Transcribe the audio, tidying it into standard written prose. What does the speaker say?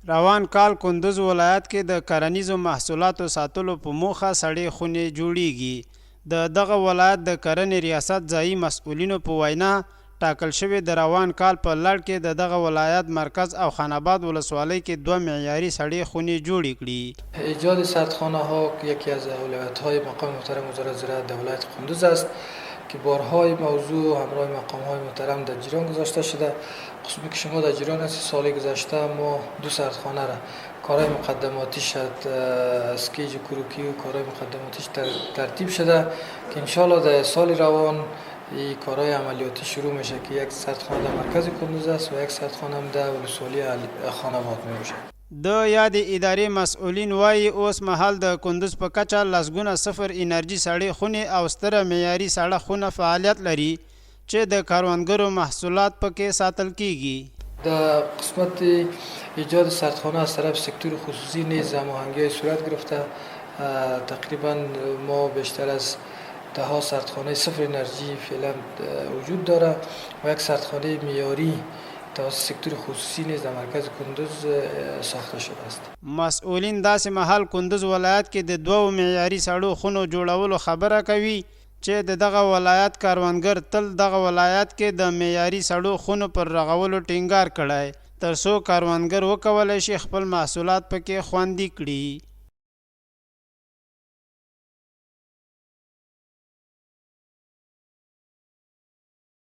روان کال کندوز ولایت کې د کرنیزو محصولاتو ساتلو په موخه سړې خونې جوړیږي. د دغه ولایت د کرنې ریاست ځایي مسؤلینو په وینا ټاکل شوی د روان کال په لړ کې د دغه ولایت مرکز او خاناباد ولسوالۍ کې 2 معیاري سړې خونې جوړې کړي. ایجاد سردخانه ها یکی از اولویت های مقام محترم وزارت زراعت در ولایت کندوز است که بارهای موضوع همراه مقام های محترم در جریان گذاشته شده. خصوصی که شما در جریان است سال گذشته ما 2 سردخانه را کارهای مقدماتیش اسکیج کروکی و کارهای مقدماتیش ترتیب شده که انشالله در سال روان این کارهای عملیاتی شروع میشه که یک سردخانه در مرکز کندوز است و یک سردخانه هم در ولسوالی خاناباد میشه. د یاد ادارې مسؤلین وایي اوس مهال د کندوز په کچه لسګونه صفر انرژي سړې خونې او ستره معیاري سړه خونه فعالیت لري چې د کروندګرو محصولات پکې ساتل کیږي. در قسمت ایجاد سردخانه از طرف سکتور خصوصی نیز هماهنگی صورت گرفته. تقریبا ما بیشتر از 10 سردخانه صفر انرژی فعلا وجود داره و یک سردخانه معیاری توسط سکتور خصوصی نیز در مرکز کندوز ساخته شده است. مسئولین داسې مهال کندوز ولایت کې د 2 معیاري سړو خونو جوړولو خبره کوي چې دغه ولایت کاروانګر تل دغه ولایت کې د معیاري سړو خونو پر رغولو ټینګار کړی ترڅو کاروانګر وکولای شي خپل محصولات پکې خوندي کړي.